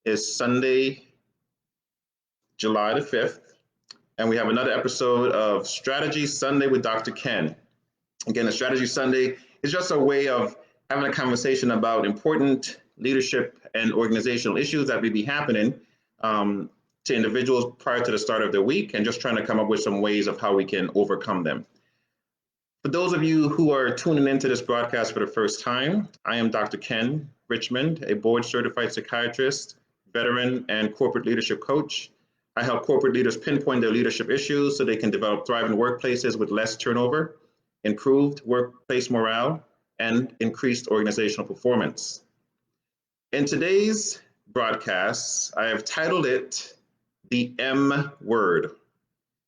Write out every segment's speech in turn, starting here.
is Sunday, July the 5th, and we have another episode of Strategy Sunday with Dr. Ken. Again, a Strategy Sunday is just a way of having a conversation about important leadership and organizational issues that may be happening to individuals prior to the start of their week, and just trying to come up with some ways of how we can overcome them. For those of you who are tuning into this broadcast for the first time, I am Dr. Ken Richmond, a board-certified psychiatrist, veteran, and corporate leadership coach. I help corporate leaders pinpoint their leadership issues so they can develop thriving workplaces with less turnover, improved workplace morale, and increased organizational performance. In today's broadcast, I have titled it the M word,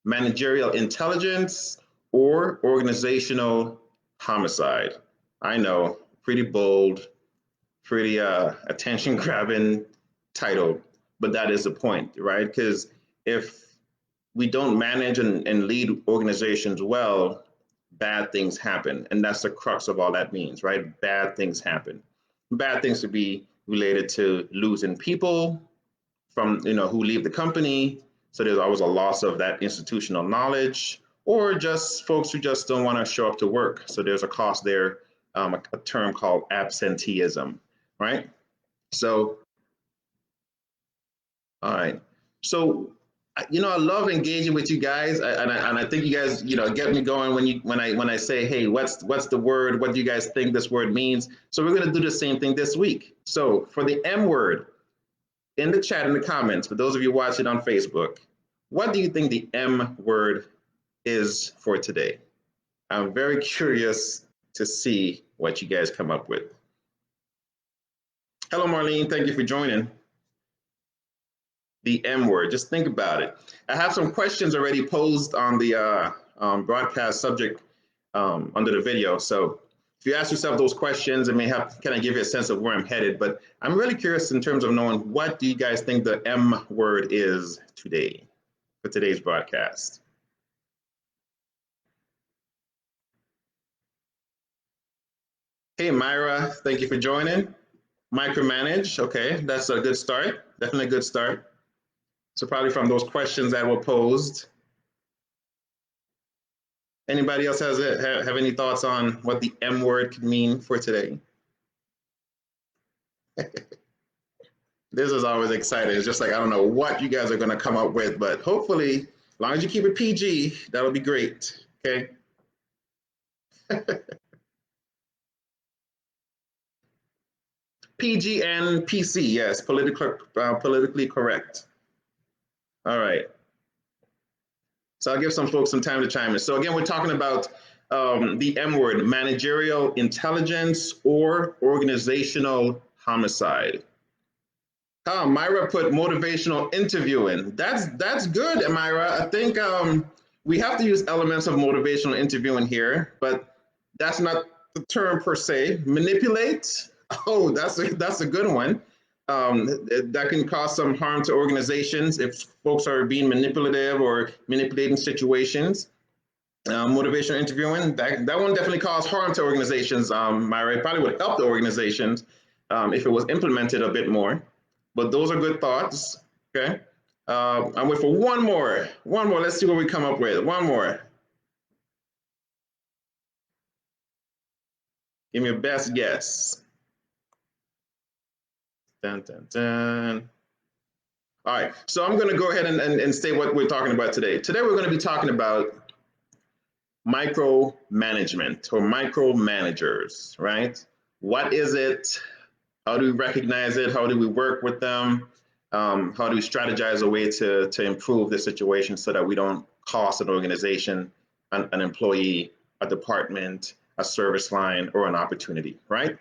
managerial intelligence or organizational homicide. I know, pretty bold, pretty attention-grabbing title, but that is the point, right? Because if we don't manage and lead organizations well, bad things happen. And that's the crux of all that means, right? Bad things happen. Bad things could be related to losing people from, who leave the company. So there's always a loss of that institutional knowledge, or just folks who just don't want to show up to work. So there's a cost there, a term called absenteeism, right? So, all right. So, I love engaging with you guys, and I think you guys, get me going when I say, hey, what's the word? What do you guys think this word means? So we're going to do the same thing this week. So for the M word, in the chat, in the comments, for those of you watching on Facebook, what do you think the M word is for today? I'm very curious to see what you guys come up with. Hello, Marlene. Thank you for joining. The M word, just think about it. I have some questions already posed on the broadcast subject under the video. So if you ask yourself those questions, it may have kind of give you a sense of where I'm headed, but I'm really curious in terms of knowing what do you guys think the M word is today for today's broadcast. Hey, Myra, thank you for joining. Micromanage, okay, that's a good start, definitely a good start. So probably from those questions that were posed. Anybody else have any thoughts on what the M word could mean for today? This is always exciting. It's just like, I don't know what you guys are going to come up with, but hopefully, as long as you keep it PG, that'll be great, okay? PG and PC, yes, politically correct. All right. So I'll give some folks some time to chime in. So again, we're talking about the M word, managerial intelligence or organizational homicide. Myra put motivational interviewing. That's good, Myra. I think we have to use elements of motivational interviewing here, but that's not the term per se. Manipulate. Oh, that's a good one. That can cause some harm to organizations if folks are being manipulative or manipulating situations. Motivational interviewing, that one definitely cause harm to organizations. Myra, it probably would help the organizations if it was implemented a bit more. But those are good thoughts, okay? I'm waiting for one more. Let's see what we come up with. One more. Give me a best guess. Dun, dun, dun. All right, so I'm going to go ahead and state what we're talking about today. Today, we're going to be talking about micromanagement or micromanagers, right? What is it? How do we recognize it? How do we work with them? How do we strategize a way to improve the situation so that we don't cost an organization, an employee, a department, a service line, or an opportunity, right?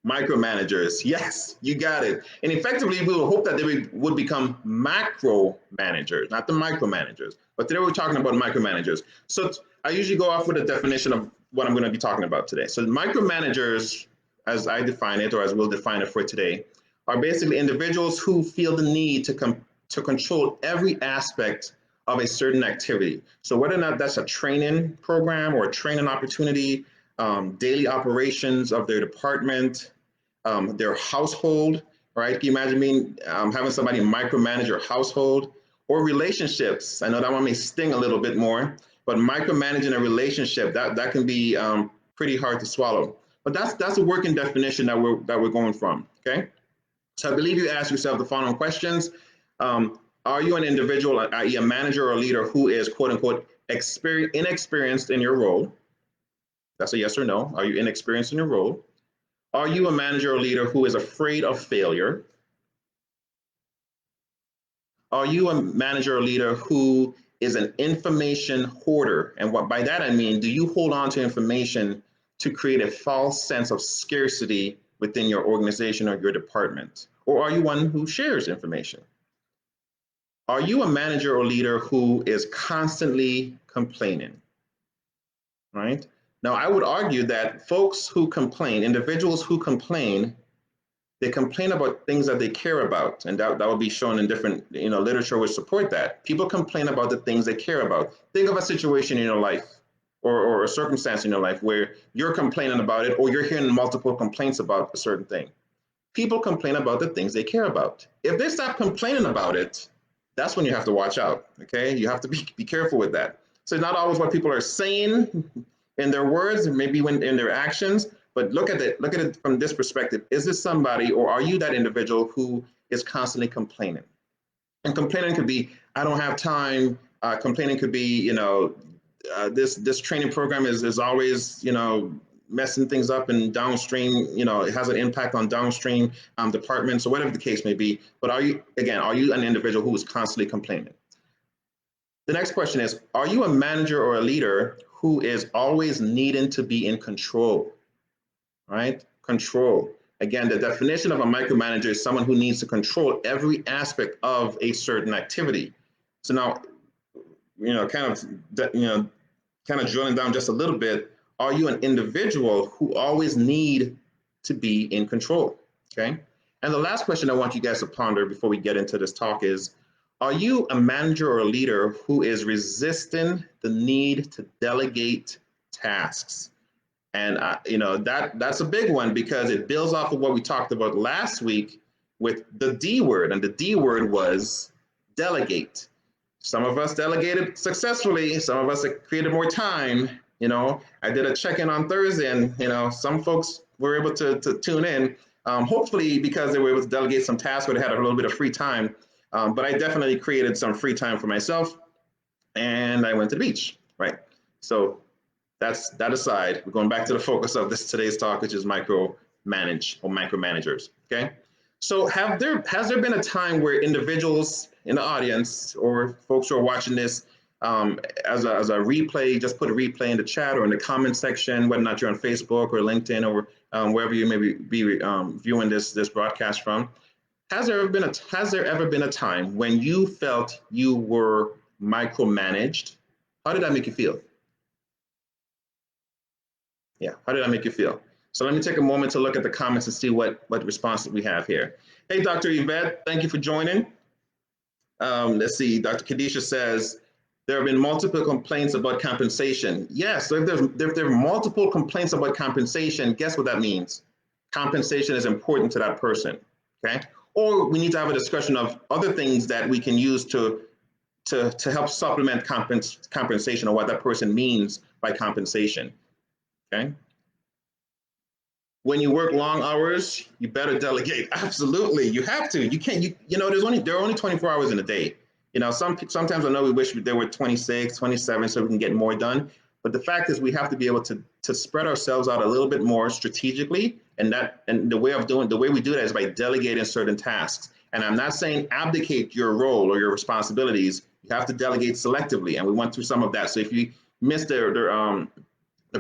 Micromanagers, yes, you got it. And effectively, we will hope that they would become macro managers, not the micromanagers. But today we're talking about micromanagers. So I usually go off with a definition of what I'm going to be talking about today. So micromanagers, as I define it, or as we'll define it for today, are basically individuals who feel the need to control every aspect of a certain activity. So whether or not that's a training program or a training opportunity, daily operations of their department, their household, right? Can you imagine being having somebody micromanage your household or relationships? I know that one may sting a little bit more, but micromanaging a relationship that can be pretty hard to swallow. But that's a working definition that we're going from. Okay, so I believe you ask yourself the following questions: Are you an individual, i.e., a manager or a leader who is quote unquote inexperienced in your role? That's a yes or no. Are you inexperienced in your role? Are you a manager or leader who is afraid of failure? Are you a manager or leader who is an information hoarder? And what by that I mean, do you hold on to information to create a false sense of scarcity within your organization or your department? Or are you one who shares information? Are you a manager or leader who is constantly complaining? Right? Now, I would argue that folks who complain, individuals who complain, they complain about things that they care about, and that will be shown in different literature which support that. People complain about the things they care about. Think of a situation in your life or a circumstance in your life where you're complaining about it or you're hearing multiple complaints about a certain thing. People complain about the things they care about. If they stop complaining about it, that's when you have to watch out. Okay, you have to be careful with that. So not always what people are saying in their words, maybe when in their actions, but look at it from this perspective. Is this somebody, or are you that individual who is constantly complaining? And complaining could be, I don't have time. Complaining could be, this training program is always, messing things up and downstream, it has an impact on downstream departments or whatever the case may be. But are you an individual who is constantly complaining? The next question is, are you a manager or a leader who is always needing to be in control? Right? Control. Again, the definition of a micromanager is someone who needs to control every aspect of a certain activity. So now, kind of drilling down just a little bit, are you an individual who always need to be in control? Okay. And the last question I want you guys to ponder before we get into this talk is, are you a manager or a leader who is resisting the need to delegate tasks? And that's a big one because it builds off of what we talked about last week with the D word, and the D word was delegate. Some of us delegated successfully. Some of us created more time. I did a check-in on Thursday, and some folks were able to tune in, hopefully because they were able to delegate some tasks or they had a little bit of free time. But I definitely created some free time for myself, and I went to the beach. Right. So that's that aside. We're going back to the focus of today's talk, which is micromanagers. Okay. So has there been a time where individuals in the audience or folks who are watching this as a replay, just put a replay in the chat or in the comment section, whether or not you're on Facebook or LinkedIn or wherever you may be viewing this broadcast from? Has there ever been a time when you felt you were micromanaged? How did that make you feel? Yeah, how did that make you feel? So let me take a moment to look at the comments and see what responses we have here. Hey, Dr. Yvette, thank you for joining. Let's see, Dr. Kadisha says, there have been multiple complaints about compensation. Yes, so if there are multiple complaints about compensation, guess what that means? Compensation is important to that person, okay? Or we need to have a discussion of other things that we can use to help supplement compensation or what that person means by compensation, okay? When you work long hours, you better delegate. Absolutely, you have to. You can't. There are only 24 hours in a day. Sometimes I know we wish there were 26, 27, so we can get more done. But the fact is, we have to be able to spread ourselves out a little bit more strategically, and the way we do that is by delegating certain tasks. And I'm not saying abdicate your role or your responsibilities. You have to delegate selectively, and we went through some of that. So if you missed the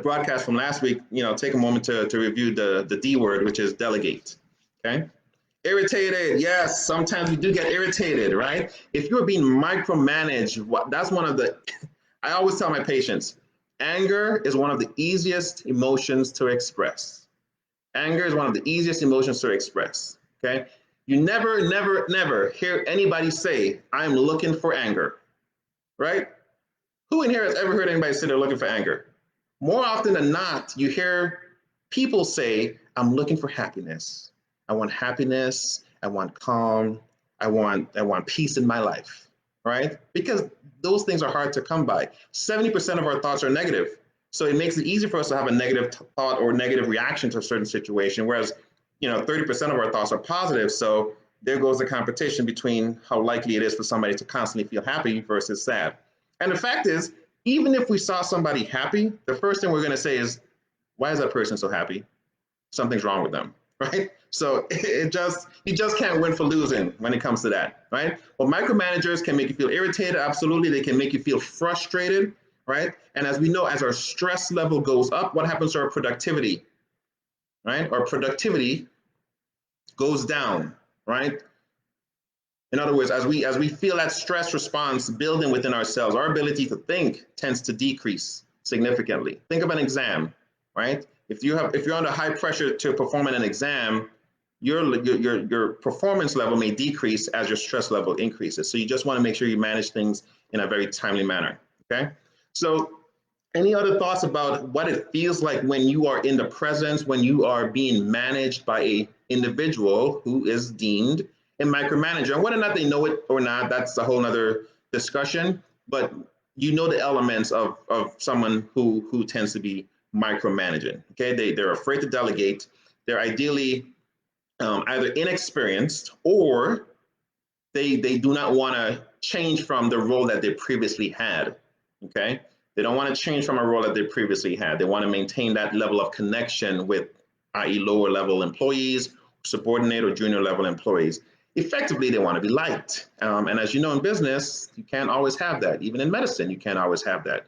broadcast from last week, take a moment to review the D word, which is delegate, okay? Irritated, yes, sometimes you do get irritated, right? If you're being micromanaged, that's one of the, I always tell my patients, anger is one of the easiest emotions to express. Anger is one of the easiest emotions to express, okay? You never, never, never hear anybody say, I'm looking for anger, right? Who in here has ever heard anybody say they're looking for anger? More often than not, you hear people say, I'm looking for happiness. I want happiness. I want calm, I want peace in my life, right? Because those things are hard to come by. 70% of our thoughts are negative. So it makes it easy for us to have a negative thought or negative reaction to a certain situation, whereas 30% of our thoughts are positive. So there goes the competition between how likely it is for somebody to constantly feel happy versus sad. And the fact is, even if we saw somebody happy, the first thing we're going to say is, why is that person so happy? Something's wrong with them, right? So you just can't win for losing when it comes to that, right? Well, micromanagers can make you feel irritated. Absolutely. They can make you feel frustrated, right? And as we know, as our stress level goes up, what happens to our productivity, right? Our productivity goes down, right? In other words, as we feel that stress response building within ourselves, our ability to think tends to decrease significantly. Think of an exam, right? If you're under high pressure to perform in an exam, your performance level may decrease as your stress level increases. So you just want to make sure you manage things in a very timely manner. Okay. So any other thoughts about what it feels like when you are in the presence, when you are being managed by a individual who is deemed a micromanager? And whether or not they know it or not, that's a whole nother discussion. But you know the elements of someone who tends to be micromanaging. Okay, they're afraid to delegate. They're ideally either inexperienced or they do not want to change from the role that they previously had. Okay, they don't want to change from a role that they previously had. They want to maintain that level of connection with, i.e., lower level employees, subordinate or junior level employees. Effectively, they want to be liked. And as you know, in business, you can't always have that. Even in medicine, you can't always have that.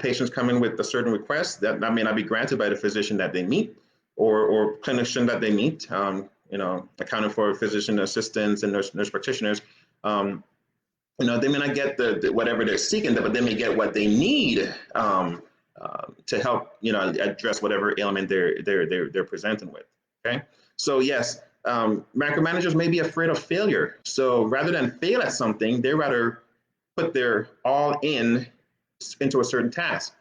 Patients come in with a certain request that may not be granted by the physician that they meet or clinician that they meet. Accounting for physician assistants and nurse practitioners. They may not get the whatever they're seeking, but they may get what they need to help, address whatever ailment they're presenting with. Okay, so yes, micromanagers may be afraid of failure. So rather than fail at something, they rather put their all into a certain task.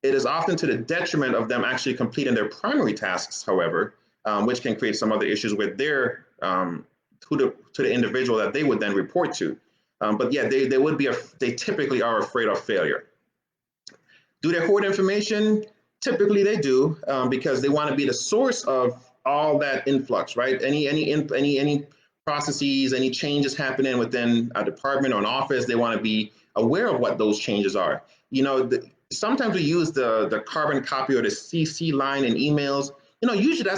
It is often to the detriment of them actually completing their primary tasks, however, which can create some other issues with their to the individual that they would then report to. But yeah, they typically are afraid of failure. Do they hoard information? Typically they do, because they want to be the source of all that influx, right? Any processes, any changes happening within a department or an office, they want to be aware of what those changes are. Sometimes we use the carbon copy or the CC line in emails. Usually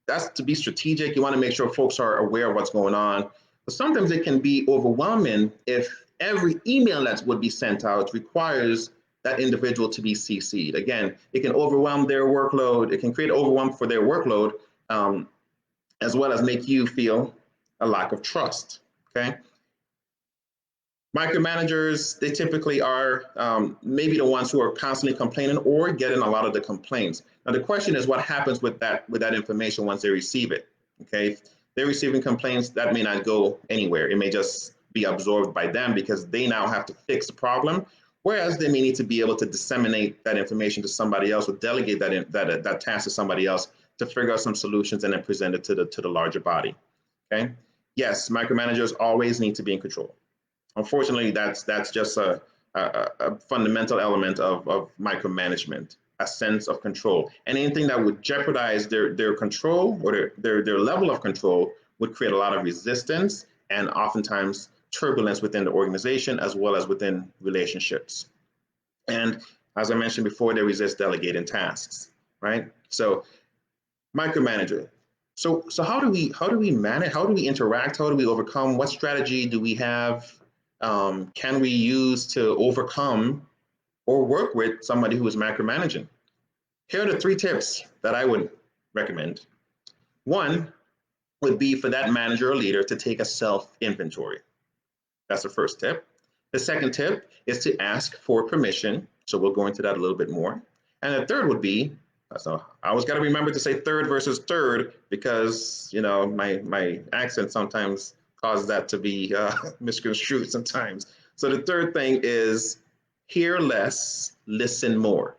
that's to be strategic. You want to make sure folks are aware of what's going on. But sometimes it can be overwhelming if every email that would be sent out requires that individual to be CC'd. Again, it can overwhelm their workload. It can create overwhelm for their workload, as well as make you feel a lack of trust. Okay. Micromanagers, they typically are maybe the ones who are constantly complaining or getting a lot of the complaints. Now, the question is what happens with that information once they receive it. Okay, if they're receiving complaints, that may not go anywhere. It may just be absorbed by them because they now have to fix the problem, whereas they may need to be able to disseminate that information to somebody else or delegate that task to somebody else to figure out some solutions and then present it to the larger body. Okay, yes, micromanagers always need to be in control. Unfortunately, that's just a fundamental element of micromanagement, a sense of control. And anything that would jeopardize their control or their level of control would create a lot of resistance and oftentimes turbulence within the organization as well as within relationships. And as I mentioned before, they resist delegating tasks, right? So micromanager. So how do we manage? How do we interact? How do we overcome? What strategy do we have? Can we use to overcome or work with somebody who is micromanaging? Here are the 3 tips that I would recommend. One would be for that manager or leader to take a self-inventory. That's the first tip. The second tip is to ask for permission. So we'll go into that a little bit more. And the third would be, so I always got to remember to say third versus third because, my accent sometimes causes that to be misconstrued sometimes. So the third thing is hear less, listen more.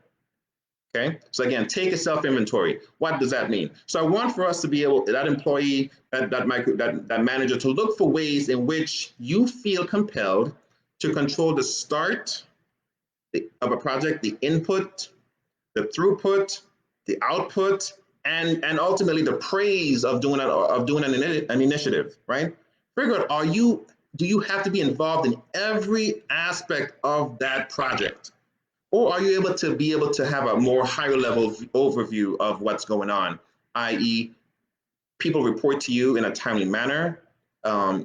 Okay, so again, take a self-inventory. What does that mean? So I want for us to be able, that employee, that manager, to look for ways in which you feel compelled to control the start of a project, the input, the throughput, the output, and ultimately the praise of doing an initiative, right? Figure out, do you have to be involved in every aspect of that project? Or are you able to have a more higher level overview of what's going on, i.e., people report to you in a timely manner.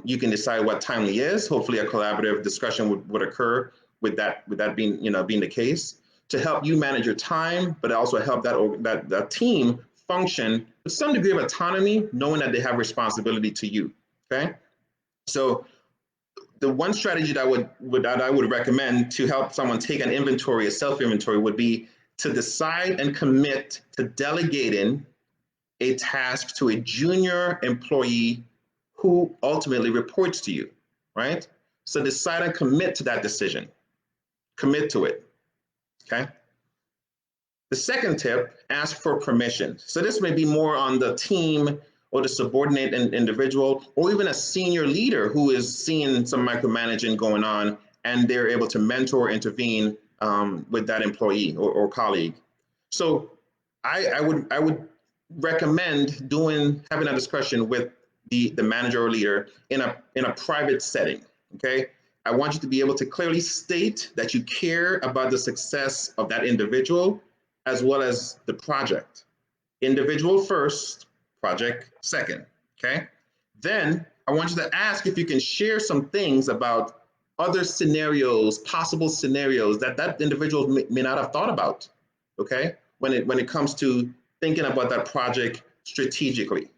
You can decide what timely is. Hopefully, a collaborative discussion would occur with that being being the case to help you manage your time, but also help that team function with some degree of autonomy, knowing that they have responsibility to you. Okay, so the one strategy that I would recommend to help someone take an inventory, a self-inventory, would be to decide and commit to delegating a task to a junior employee who ultimately reports to you, right? So decide and commit to that decision. Commit to it, okay? The second tip, ask for permission. So this may be more on the team or the subordinate individual, or even a senior leader who is seeing some micromanaging going on, and they're able to mentor or intervene with that employee or colleague. So I would recommend having a discussion with the manager or leader in a private setting. Okay, I want you to be able to clearly state that you care about the success of that individual as well as the project. Individual first, project second. Okay, then I want you to ask if you can share some things about other scenarios, possible scenarios that individual may not have thought about. Okay, when it comes to thinking about that project strategically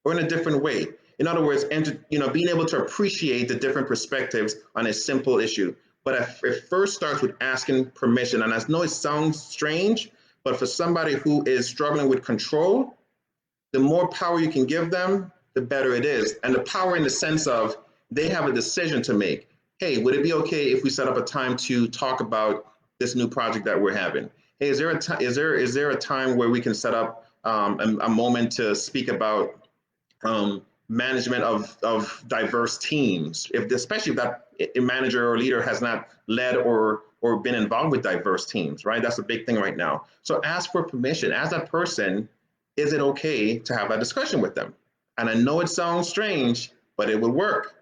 or in a different way. In other words, being able to appreciate the different perspectives on a simple issue. But it first starts with asking permission. And I know it sounds strange, but for somebody who is struggling with control, the more power you can give them, the better it is. And the power in the sense of they have a decision to make. Hey, would it be okay if we set up a time to talk about this new project that we're having? Hey, is there a time where we can set up a moment to speak about management of diverse teams, especially if that manager or leader has not led or been involved with diverse teams, right? That's a big thing right now. So ask for permission. As that person, is it okay to have a discussion with them? And I know it sounds strange, but it would work.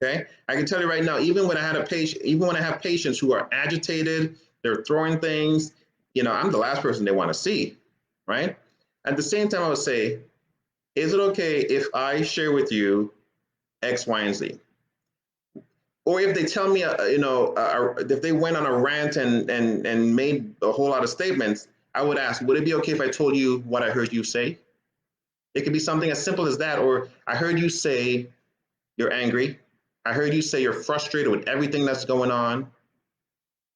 Okay, I can tell you right now, even when I have patients who are agitated, they're throwing things, I'm the last person they want to see, right? At the same time, I would say, is it okay if I share with you X, Y, and Z? Or if they tell me, if they went on a rant and made a whole lot of statements, I would ask, would it be okay if I told you what I heard you say? It could be something as simple as that, or I heard you say you're angry. I heard you say you're frustrated with everything that's going on,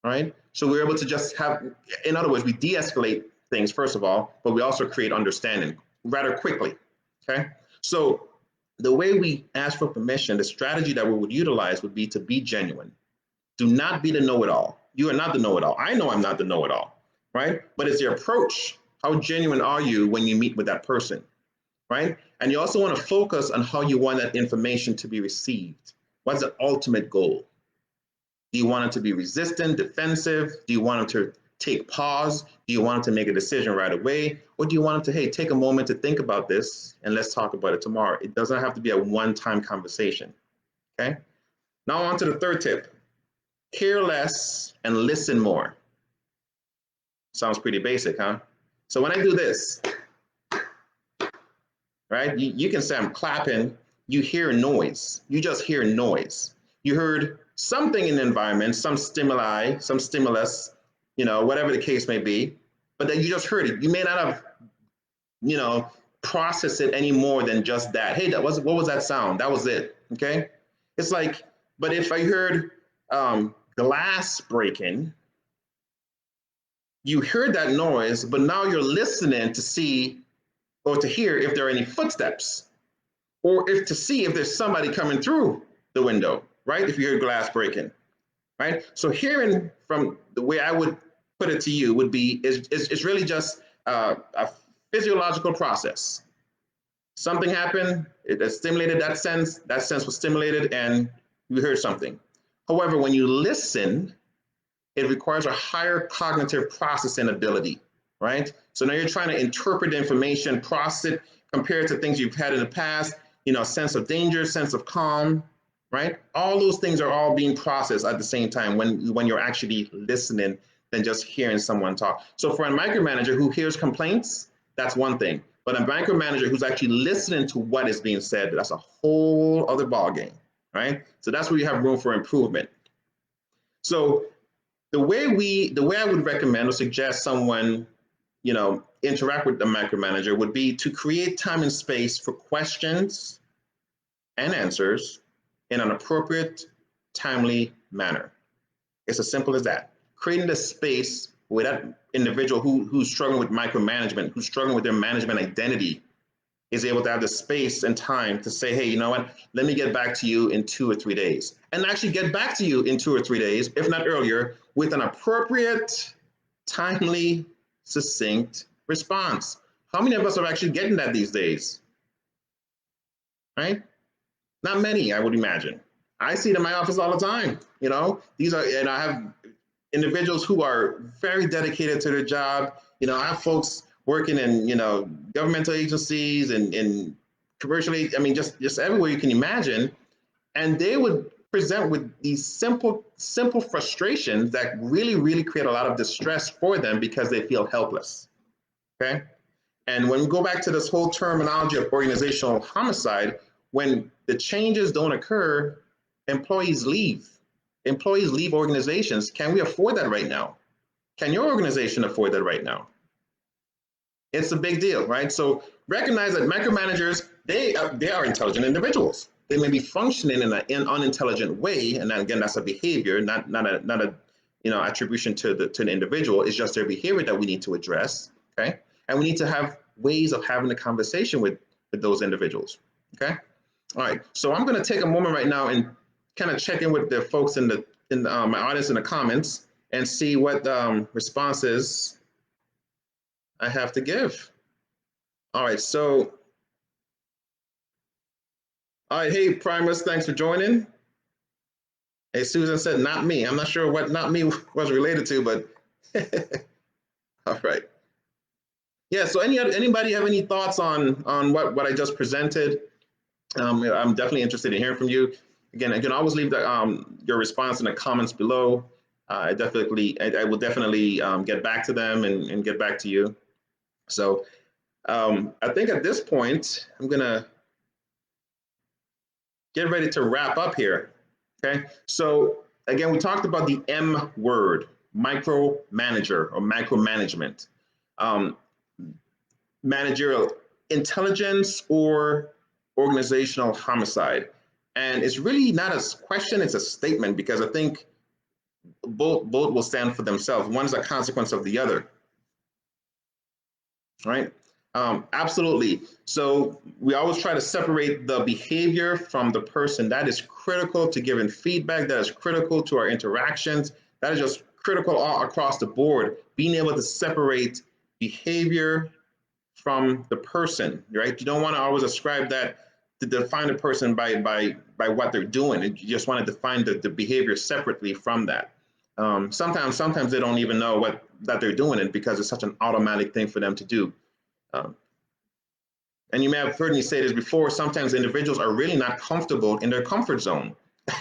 right? So we're able to just in other words, we de-escalate things, first of all, but we also create understanding rather quickly, okay? So the way we ask for permission, the strategy that we would utilize would be to be genuine. Do not be the know-it-all. You are not the know-it-all. I know I'm not the know-it-all, right? But it's your approach. How genuine are you when you meet with that person, right? And you also want to focus on how you want that information to be received. What's the ultimate goal? Do you want it to be resistant, defensive? Do you want it to take pause? Do you want it to make a decision right away? Or do you want it to, hey, take a moment to think about this and let's talk about it tomorrow? It doesn't have to be a one-time conversation, okay? Now on to the third tip. Hear less and listen more. Sounds pretty basic, huh? So when I do this, right, you can say I'm clapping, you hear noise. You just hear noise. You heard something in the environment, some stimuli, some stimulus, whatever the case may be, but then you just heard it. You may not have, processed it any more than just that. Hey, what was that sound? That was it, okay? It's like, but if I heard glass breaking, you heard that noise, but now you're listening to see or to hear if there are any footsteps or to see if there's somebody coming through the window, right? If you hear glass breaking, right? So hearing from the way I would put it to you would be, it's really just a physiological process. Something happened, it stimulated that sense was stimulated, and you heard something. However, when you listen, it requires a higher cognitive processing ability, right? So now you're trying to interpret the information, process it, compare it to things you've had in the past, sense of danger, sense of calm, right? All those things are all being processed at the same time when you're actually listening than just hearing someone talk. So for a micromanager who hears complaints, that's one thing. But a micromanager who's actually listening to what is being said, that's a whole other ballgame, right? So that's where you have room for improvement. So the way I would recommend or suggest someone, interact with the micromanager would be to create time and space for questions and answers in an appropriate, timely manner. It's as simple as that. Creating the space where that individual who's struggling with micromanagement, who's struggling with their management identity, is able to have the space and time to say, hey, you know what, let me get back to you in 2 or 3 days. And actually get back to you in 2 or 3 days, if not earlier, with an appropriate, timely, succinct response. How many of us are actually getting that these days? Right? Not many, I would imagine. I see it in my office all the time. And I have individuals who are very dedicated to their job. I have folks working in, governmental agencies and commercially, just everywhere you can imagine. And they would present with these simple frustrations that really, really create a lot of distress for them because they feel helpless. Okay. And when we go back to this whole terminology of organizational homicide, when the changes don't occur, employees leave. Employees leave organizations. Can we afford that right now? Can your organization afford that right now? It's a big deal, right? So recognize that micromanagers, they are intelligent individuals. They may be functioning in an unintelligent way, and again, that's a behavior, not a attribution to the individual. It's just their behavior that we need to address, okay? And we need to have ways of having a conversation with those individuals, okay? All right, so I'm going to take a moment right now and kind of check in with the folks in my audience in the comments and see what responses I have to give. All right, so, all right, hey, Primus, thanks for joining. Hey, Susan said, not me. I'm not sure what not me was related to, but all right. Yeah, so anybody have any thoughts on what I just presented? I'm definitely interested in hearing from you. Again, you can always leave your response in the comments below. I will definitely get back to them and get back to you. So I think at this point, I'm gonna get ready to wrap up here. Okay, so again, we talked about the M word, micromanager or micromanagement, managerial intelligence or organizational homicide. And it's really not a question, it's a statement, because I think both will stand for themselves. One is a consequence of the other, right? Absolutely. So we always try to separate the behavior from the person. That is critical to giving feedback. That is critical to our interactions. That is just critical all across the board. Being able to separate behavior from the person, right? You don't want to always ascribe that to define a person by what they're doing. You just want to define the behavior separately from that. Sometimes they don't even know that they're doing it because it's such an automatic thing for them to do. And you may have heard me say this before, sometimes individuals are really not comfortable in their comfort zone.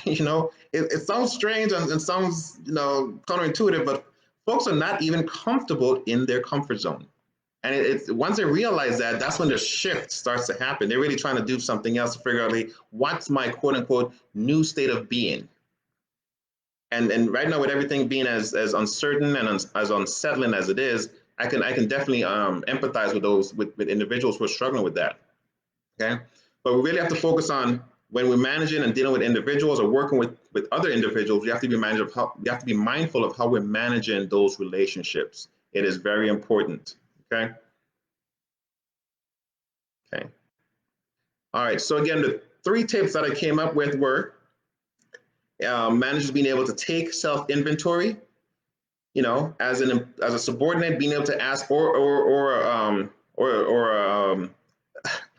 It sounds strange and sounds, counterintuitive, but folks are not even comfortable in their comfort zone. And it's once they realize that, that's when the shift starts to happen. They're really trying to do something else to figure out, like, what's my quote unquote new state of being? And right now, with everything being as uncertain and as unsettling as it is, I can definitely empathize with those with individuals who are struggling with that. Okay, but we really have to focus on when we're managing and dealing with individuals or working with other individuals. We have to be mindful of how we're managing those relationships. It is very important. Okay. Okay. All right. So again, the 3 tips that I came up with were managers being able to take self-inventory, as a subordinate, being able to ask, or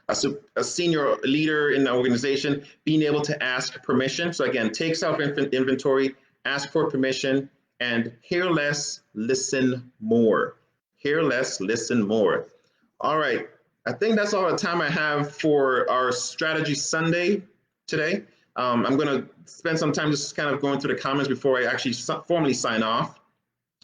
a senior leader in the organization, being able to ask permission. So again, take self-inventory, ask for permission, and hear less, listen more. Hear less, listen more. All right. I think that's all the time I have for our Strategy Sunday today. I'm going to spend some time just kind of going through the comments before I actually formally sign off.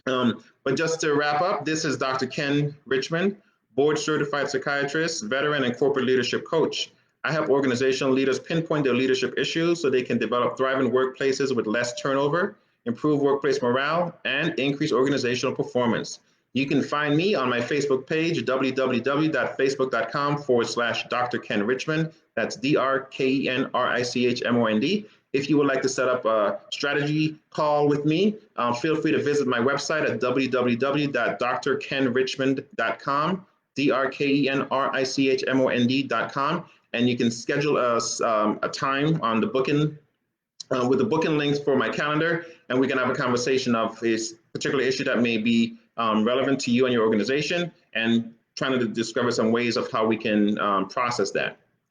But just to wrap up, this is Dr. Ken Richmond, board certified psychiatrist, veteran, and corporate leadership coach. I help organizational leaders pinpoint their leadership issues so they can develop thriving workplaces with less turnover, improve workplace morale, and increase organizational performance. You can find me on my Facebook page, www.facebook.com/Dr. Ken Richmond. That's DrKenRichmond. If you would like to set up a strategy call with me, feel free to visit my website at www.drkenrichmond.com, DrKenRichmond.com, and you can schedule a time on the booking with the booking links for my calendar, and we can have a conversation of a particular issue that may be relevant to you and your organization, and trying to discover some ways of how we can process that.